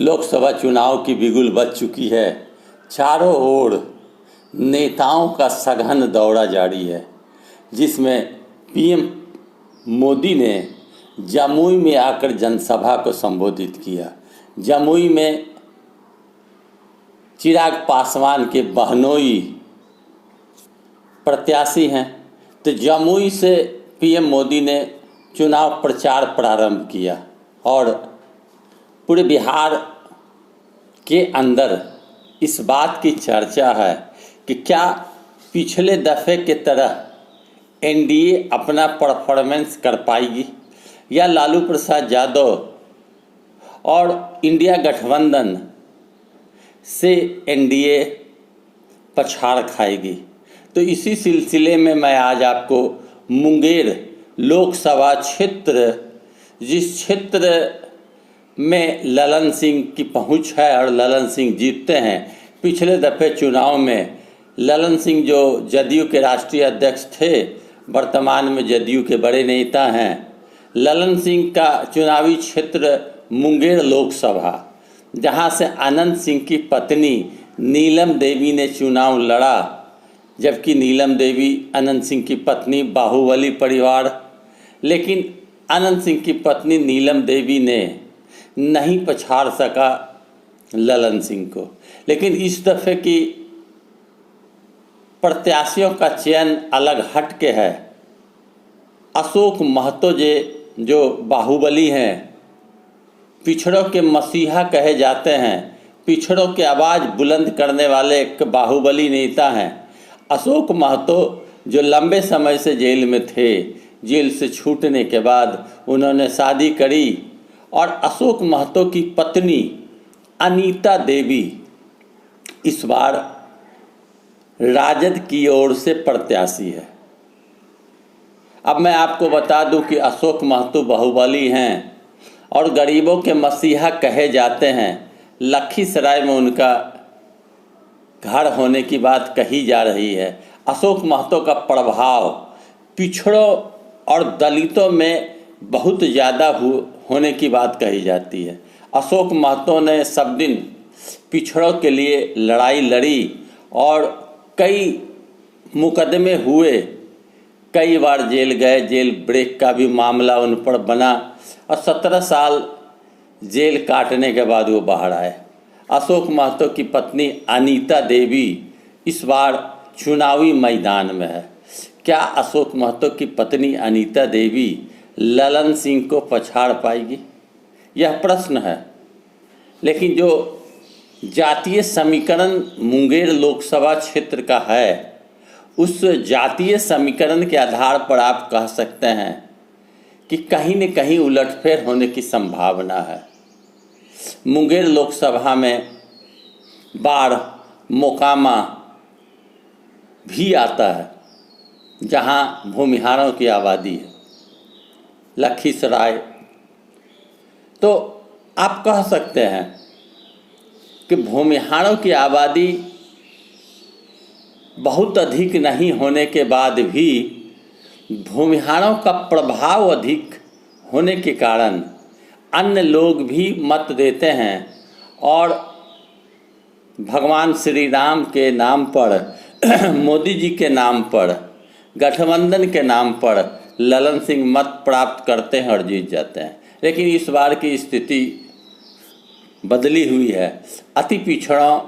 लोकसभा चुनाव की बिगुल बज चुकी है। चारों ओर नेताओं का सघन दौरा जारी है, जिसमें पीएम मोदी ने जमुई में आकर जनसभा को संबोधित किया। जमुई में चिराग पासवान के बहनोई प्रत्याशी हैं, तो जमुई से पीएम मोदी ने चुनाव प्रचार प्रारंभ किया और पूरे बिहार के अंदर इस बात की चर्चा है कि क्या पिछले दफ़े के तरह एनडीए अपना परफॉर्मेंस कर पाएगी या लालू प्रसाद यादव और इंडिया गठबंधन से एनडीए पछाड़ खाएगी। तो इसी सिलसिले में मैं आज आपको मुंगेर लोकसभा क्षेत्र, जिस क्षेत्र में ललन सिंह की पहुंच है और ललन सिंह जीतते हैं। पिछले दफ़े चुनाव में ललन सिंह जो जदयू के राष्ट्रीय अध्यक्ष थे, वर्तमान में जदयू के बड़े नेता हैं। ललन सिंह का चुनावी क्षेत्र मुंगेर लोकसभा, जहां से अनंत सिंह की पत्नी नीलम देवी ने चुनाव लड़ा, जबकि नीलम देवी अनंत सिंह की पत्नी बाहुबली परिवार, लेकिन अनंत सिंह की पत्नी नीलम देवी ने नहीं पछाड़ सका ललन सिंह को। लेकिन इस दफ़े की प्रत्याशियों का चयन अलग हट के है। अशोक महतो जो बाहुबली हैं, पिछड़ों के मसीहा कहे जाते हैं, पिछड़ों की आवाज़ बुलंद करने वाले एक बाहुबली नेता हैं। अशोक महतो जो लंबे समय से जेल में थे, जेल से छूटने के बाद उन्होंने शादी करी और अशोक महतो की पत्नी अनीता देवी इस बार राजद की ओर से प्रत्याशी है। अब मैं आपको बता दूं कि अशोक महतो बाहुबली हैं और गरीबों के मसीहा कहे जाते हैं। लखीसराय में उनका घर होने की बात कही जा रही है। अशोक महतो का प्रभाव पिछड़ों और दलितों में बहुत ज़्यादा होने की बात कही जाती है। अशोक महतो ने सब दिन पिछड़ों के लिए लड़ाई लड़ी और कई मुकदमे हुए, कई बार जेल गए, जेल ब्रेक का भी मामला उन पर बना और 17 साल जेल काटने के बाद वो बाहर आए। अशोक महतो की पत्नी अनीता देवी इस बार चुनावी मैदान में है। क्या अशोक महतो की पत्नी अनीता देवी ललन सिंह को पछाड़ पाएगी? यह प्रश्न है। लेकिन जो जातीय समीकरण मुंगेर लोकसभा क्षेत्र का है, उस जातीय समीकरण के आधार पर आप कह सकते हैं कि कहीं न कहीं उलटफेर होने की संभावना है। मुंगेर लोकसभा में बाढ़ मोकामा भी आता है, जहां भूमिहारों की आबादी है, लखीसराय। तो आप कह सकते हैं कि भूमिहारों की आबादी बहुत अधिक नहीं होने के बाद भी भूमिहारों का प्रभाव अधिक होने के कारण अन्य लोग भी मत देते हैं और भगवान श्री राम के नाम पर, मोदी जी के नाम पर, गठबंधन के नाम पर ललन सिंह मत प्राप्त करते हैं और जीत जाते हैं। लेकिन इस बार की स्थिति बदली हुई है। अति पिछड़ों,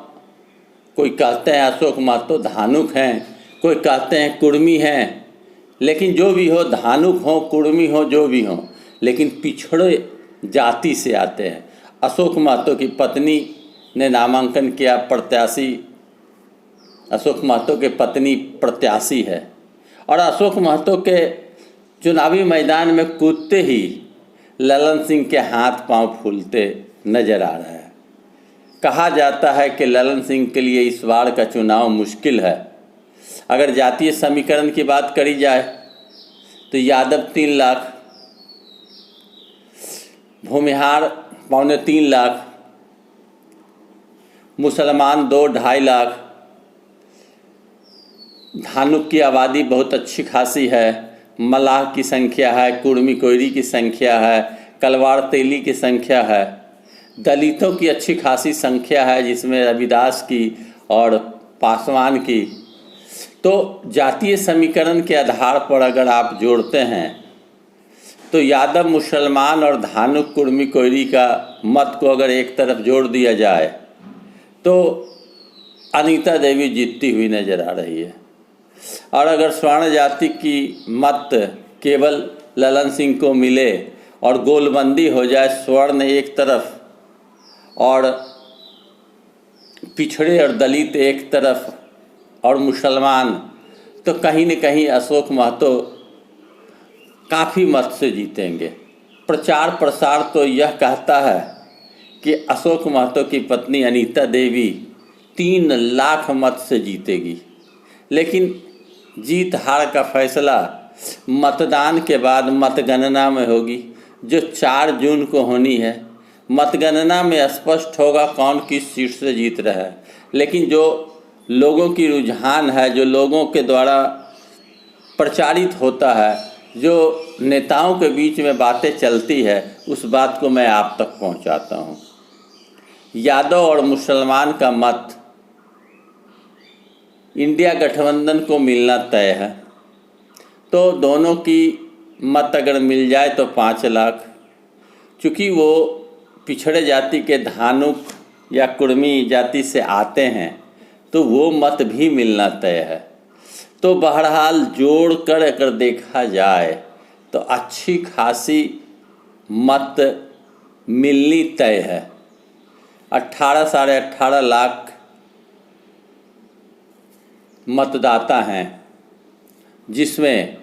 कोई कहते हैं अशोक महतो धानुक हैं, कोई कहते हैं कुर्मी हैं, लेकिन जो भी हो, धानुक हो, कुर्मी हो, जो भी हो, लेकिन पिछड़े जाति से आते हैं। अशोक महतो की पत्नी ने नामांकन किया, प्रत्याशी अशोक महतो के पत्नी प्रत्याशी है और अशोक महतो के चुनावी मैदान में कूदते ही ललन सिंह के हाथ पांव फूलते नजर आ रहे हैं। कहा जाता है कि ललन सिंह के लिए इस बार का चुनाव मुश्किल है। अगर जातीय समीकरण की बात करी जाए तो यादव 3 लाख, भूमिहार 2.25 लाख, मुसलमान 2-2.5 लाख, धानुक की आबादी बहुत अच्छी खासी है, मलाह की संख्या है, कुर्मी कोयरी की संख्या है, कलवार तेली की संख्या है, दलितों की अच्छी खासी संख्या है, जिसमें रविदास की और पासवान की। तो जातीय समीकरण के आधार पर अगर आप जोड़ते हैं तो यादव, मुसलमान और धानुक, कुर्मी, कोयरी का मत को अगर एक तरफ जोड़ दिया जाए तो अनीता देवी जीतती हुई नज़र आ रही है। और अगर स्वर्ण जाति की मत केवल ललन सिंह को मिले और गोलबंदी हो जाए, स्वर्ण एक तरफ और पिछड़े और दलित एक तरफ और मुसलमान, तो कहीं न कहीं अशोक महतो काफ़ी मत से जीतेंगे। प्रचार प्रसार तो यह कहता है कि अशोक महतो की पत्नी अनीता देवी 3 लाख मत से जीतेगी, लेकिन जीत हार का फैसला मतदान के बाद मतगणना में होगी, जो 4 जून को होनी है। मतगणना में स्पष्ट होगा कौन किस सीट से जीत रहा है, लेकिन जो लोगों की रुझान है, जो लोगों के द्वारा प्रचारित होता है, जो नेताओं के बीच में बातें चलती है, उस बात को मैं आप तक पहुंचाता हूं। यादव और मुसलमान का मत इंडिया गठबंधन को मिलना तय है, तो दोनों की मत अगर मिल जाए तो 5 लाख। चूँकि वो पिछड़े जाति के धानुक या कुर्मी जाति से आते हैं तो वो मत भी मिलना तय है। तो बहरहाल जोड़ कर अगर देखा जाए तो अच्छी खासी मत मिलनी तय है। 18 साढ़े 18 लाख मतदाता हैं, जिसमें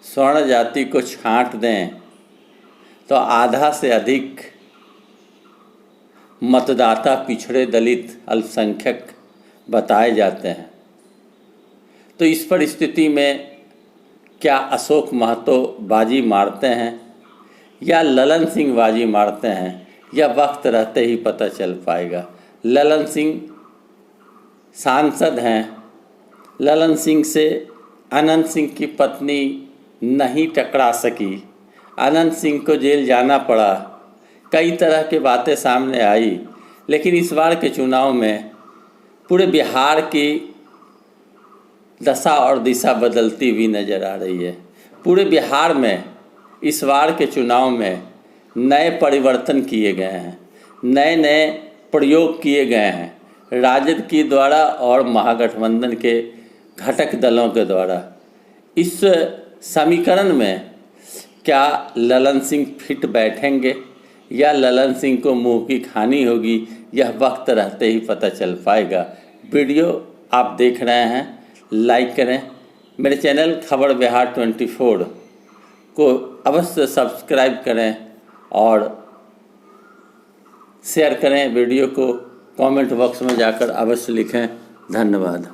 स्वर्ण जाति को छांट दें तो आधा से अधिक मतदाता पिछड़े, दलित, अल्पसंख्यक बताए जाते हैं। तो इस परिस्थिति में क्या अशोक महतो बाजी मारते हैं या ललन सिंह बाजी मारते हैं, यह वक्त रहते ही पता चल पाएगा। ललन सिंह सांसद हैं, ललन सिंह से अनंत सिंह की पत्नी नहीं टकरा सकी, अनंत सिंह को जेल जाना पड़ा, कई तरह की बातें सामने आई। लेकिन इस बार के चुनाव में पूरे बिहार की दशा और दिशा बदलती हुई नज़र आ रही है। पूरे बिहार में इस बार के चुनाव में नए परिवर्तन किए गए हैं, नए नए प्रयोग किए गए हैं राजद की द्वारा और महागठबंधन के घटक दलों के द्वारा। इस समीकरण में क्या ललन सिंह फिट बैठेंगे या ललन सिंह को मुंह की खानी होगी, यह वक्त रहते ही पता चल पाएगा। वीडियो आप देख रहे हैं, लाइक करें। मेरे चैनल खबर बिहार 24 को अवश्य सब्सक्राइब करें और शेयर करें। वीडियो को कमेंट बॉक्स में जाकर अवश्य लिखें। धन्यवाद।